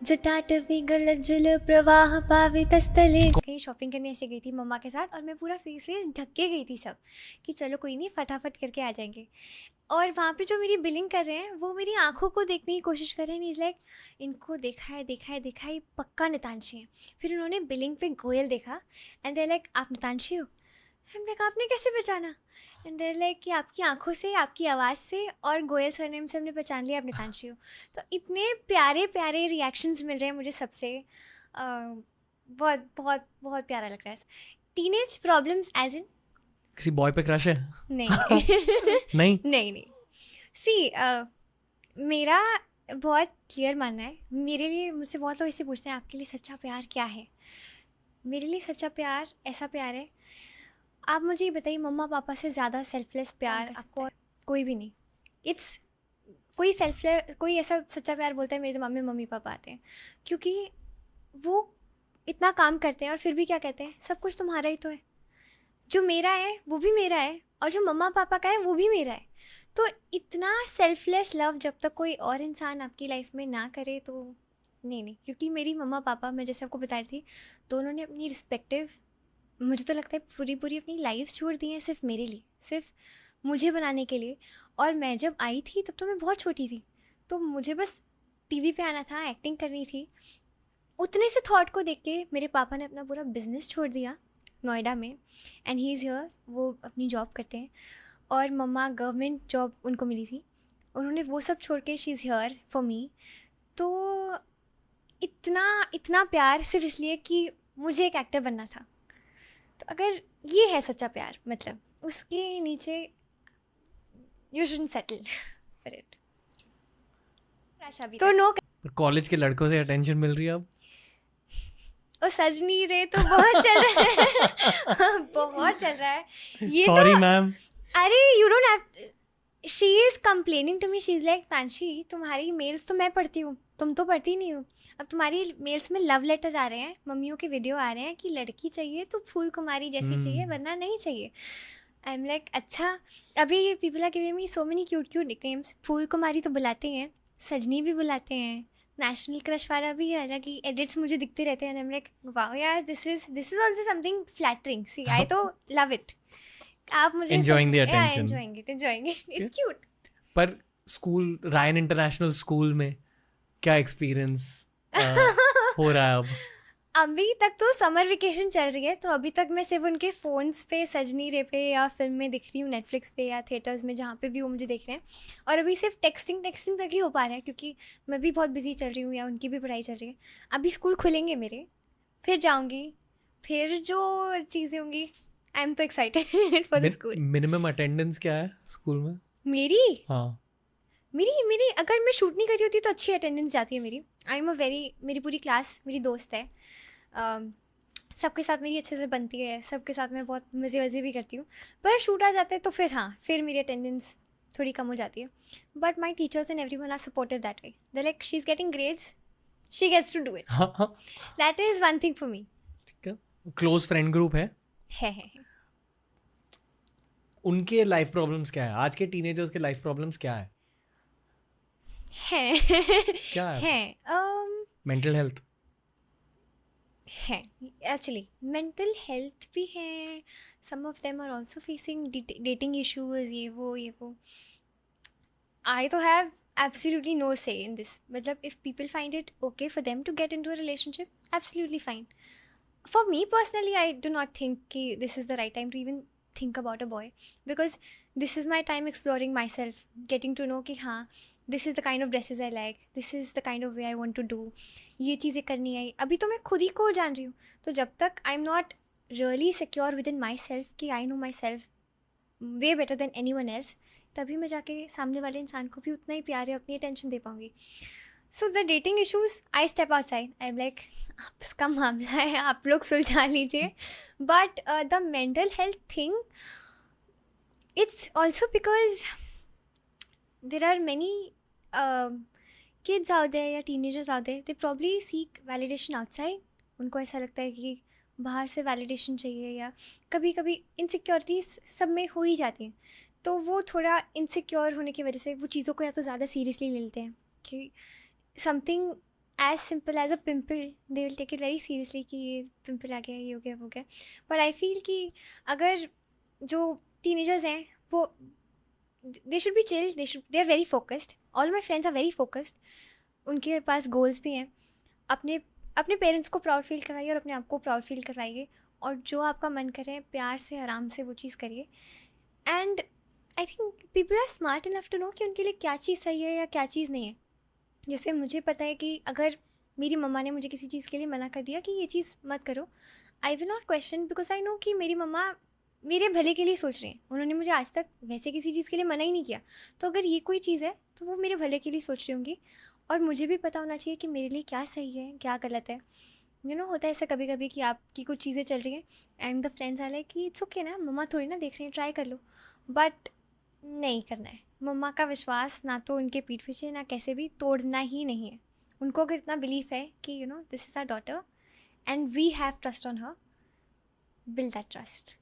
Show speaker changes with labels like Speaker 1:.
Speaker 1: जटाटवी गलज्जल प्रवाह पावितस्थले। कहीं शॉपिंग करने ऐसे गई थी मम्मा के साथ और मैं पूरा फेस ढक के गई थी सब कि चलो कोई नहीं फटाफट करके आ जाएंगे। और वहाँ पे जो मेरी बिलिंग कर रहे हैं वो मेरी आंखों को देखने की कोशिश कर रहे हैं। इज़ लाइक इनको देखा है ये पक्का नितांशी है। फिर उन्होंने बिलिंग पे गोयल देखा एंड दे लाइक आप नितांशी हो। हम लाइक आपने कैसे पहचाना? एंड देयर लाइक कि आपकी आंखों से, आपकी आवाज़ से और गोयल सरनेम से हमने पहचान लिया आप नितांशी हो। तो इतने प्यारे प्यारे रिएक्शंस मिल रहे हैं मुझे सबसे। बहुत बहुत बहुत प्यारा लग रहा है। टीनेज प्रॉब्लम्स एज इन
Speaker 2: किसी बॉय पे क्रश है?
Speaker 1: नहीं
Speaker 2: नहीं
Speaker 1: नहीं सी मेरा बहुत क्लियर मानना है। मेरे लिए मुझसे बहुत लोग इससे पूछते हैं आपके लिए सच्चा प्यार क्या है। मेरे लिए सच्चा प्यार ऐसा प्यार है, आप मुझे ये बताइए मम्मा पापा से ज़्यादा सेल्फलेस प्यार आपको और कोई भी नहीं। इट्स कोई ऐसा सच्चा प्यार बोलता है मेरे जो मम्मी पापा आते हैं, क्योंकि वो इतना काम करते हैं और फिर भी क्या कहते हैं सब कुछ तुम्हारा ही तो है। जो मेरा है वो भी मेरा है और जो मम्मा पापा का है वो भी मेरा है। तो इतना सेल्फलेस लव जब तक कोई और इंसान आपकी लाइफ में ना करे तो नहीं। क्योंकि मेरी मम्मा पापा, मैं जैसे आपको बता रही थी, दोनों ने अपनी रिस्पेक्टिव, मुझे तो लगता है पूरी अपनी लाइफ छोड़ दी है सिर्फ मेरे लिए, सिर्फ मुझे बनाने के लिए। और मैं जब आई थी तब तो मैं बहुत छोटी थी, तो मुझे बस टीवी पे आना था, एक्टिंग करनी थी। उतने से थॉट को देख के मेरे पापा ने अपना पूरा बिजनेस छोड़ दिया नोएडा में एंड ही इज़ हियर। वो अपनी जॉब करते हैं और मम्मा गवर्नमेंट जॉब उनको मिली थी, उन्होंने वो सब छोड़ के she is here for me. तो इतना प्यार सिर्फ इसलिए कि मुझे एक एक्टर बनना था। तो अगर ये है सच्चा प्यार, मतलब उसके नीचे you shouldn't settle for it. तो नो।
Speaker 2: कॉलेज के लड़कों से अटेंशन मिल रही है अब?
Speaker 1: ओ सज नहीं रहे तो बहुत चल रहा है बहुत चल रहा है ये।
Speaker 2: सॉरी
Speaker 1: तो
Speaker 2: मैम।
Speaker 1: अरे you don't have, she is complaining to me, she is like Tanshi तुम्हारी मेल्स तो मैं पढ़ती हूँ, तुम तो पढ़ती नहीं हो। अब तुम्हारी मेल्स में लव लेटर आ रहे हैं, मम्मियों के वीडियो आ रहे हैं कि लड़की चाहिए तो फूल कुमारी जैसी चाहिए वरना नहीं चाहिए। आई एम लाइक अच्छा। अभी people are giving me so many cute nicknames. Phool Kumari तो बुलाते हैं, सजनी भी बुलाते हैं, नेशनल क्रश वाला भी है, हालांकि एडिट्स मुझे दिखते रहते हैं। आई एम लाइक वाओ यार, this is also something flattering. See I तो लव इट। आप मुझे
Speaker 2: Enjoying the attention.
Speaker 1: Enjoying it, it's cute.
Speaker 2: पर स्कूल, रायन इंटरनेशनल स्कूल में क्या एक्सपीरियंस हो रहा है अब?
Speaker 1: अभी तक तो समर वेकेशन चल रही है, तो अभी तक मैं सिर्फ उनके फ़ोन्स पे सजनी रे पे या फिल्म में दिख रही हूँ, नेटफ्लिक्स पे या थिएटर्स में, जहाँ पे भी वो मुझे देख रहे हैं। और अभी सिर्फ टेक्सटिंग तक ही हो पा रहा है, क्योंकि मैं भी बहुत बिजी चल रही हूँ या उनकी भी पढ़ाई चल रही है। अभी स्कूल खुलेंगे मेरे, फिर जाऊँगी, फिर जो चीज़ें होंगी। आई एम तो excited for the school.
Speaker 2: Minimum attendance क्या है स्कूल में?
Speaker 1: मेरी
Speaker 2: हाँ,
Speaker 1: मेरी अगर मैं शूट नहीं कर रही होती तो अच्छी अटेंडेंस जाती है मेरी। आई एम मेरी पूरी क्लास मेरी दोस्त है। सबके साथ मेरी अच्छे से बनती है, सबके साथ मैं बहुत मज़े भी करती हूँ। पर शूट आ जाता है तो फिर हाँ, फिर मेरी अटेंडेंस थोड़ी कम हो जाती है। But my teachers and everyone are supportive that way. They like she is getting grades, she gets to do it.
Speaker 2: हाँ।
Speaker 1: That is one thing for me.
Speaker 2: ठीक है। क्लोज फ्रेंड ग्रुप है? उनके लाइफ प्रॉब्लम्स क्या है? आज के teenagers के लाइफ प्रॉब्लम्स क्या है? क्या है? मेंटल हेल्थ
Speaker 1: है एक्चुअली, मेंटल हेल्थ भी है। Some of them are also facing dating issues, ये वो। आई तो have absolutely no say in this. मतलब if people find it okay for them to get into a relationship, absolutely fine. For me personally, I do not think कि this is the right time to even think about a boy, because this is my time exploring myself, getting to know कि हाँ, this is the kind of dresses I like, this is the kind of way I want to do, ये चीज़ें करनी है। अभी तो मैं खुद ही को जान रही हूँ, तो जब तक I am not really secure within myself कि I know myself way better than anyone else, तभी मैं जाके सामने वाले इंसान को भी उतना ही प्यार या उतनी अटेंशन दे पाऊँगी। So the dating issues, I step outside, I am like आपका मामला है, आप लोग सुलझा लीजिए। But the mental health thing, it's also because there are many kids out there या teenagers out there, they probably seek validation outside. उनको ऐसा लगता है कि बाहर से वैलिडेशन चाहिए, या कभी कभी इनसिक्योरिटीज़ सब में हो ही जाती हैं, तो वो थोड़ा इनसिक्योर होने की वजह से वो चीज़ों को या तो ज़्यादा सीरियसली ले लेते हैं कि something as simple as a pimple they will take it very seriously कि ये पिम्पल आ गया, ये हो गया, वो हो गया. बट आई फील कि अगर जो टीनेजर्स हैं वो they should be chill, they are very focused. All my friends are very focused. उनके पास गोल्स भी हैं. अपने अपने पेरेंट्स को प्राउड फील करवाइए और अपने आप को प्राउड फील करवाइए. और जो आपका मन करे प्यार से आराम से वो चीज़ करिए. And I think people are smart enough to know कि उनके लिए क्या चीज़ सही है या क्या चीज़ नहीं है. जैसे मुझे पता है कि अगर मेरी मम्मा ने मुझे किसी चीज़ के लिए मना कर दिया कि ये चीज़ मत करो, I will not question, because I know कि मेरी मम्मा मेरे भले के लिए सोच रही हैं. उन्होंने मुझे आज तक वैसे किसी चीज़ के लिए मना ही नहीं किया. तो अगर ये कोई चीज़ है तो वो मेरे भले के लिए सोच रही होंगी. और मुझे भी पता होना चाहिए कि मेरे लिए क्या सही है क्या गलत है. होता है ऐसा कभी कभी कि आपकी कुछ चीज़ें चल रही हैं and the friends are like कि इट्स ओके ना, मम्मा थोड़ी ना देख रही हैं, ट्राई कर लो. बट नहीं करना है. मम्मा का विश्वास ना तो उनके पीठ पीछे ना कैसे भी तोड़ना ही नहीं है. उनको अगर इतना बिलीफ है कि this is our daughter and we have trust on her, build that trust.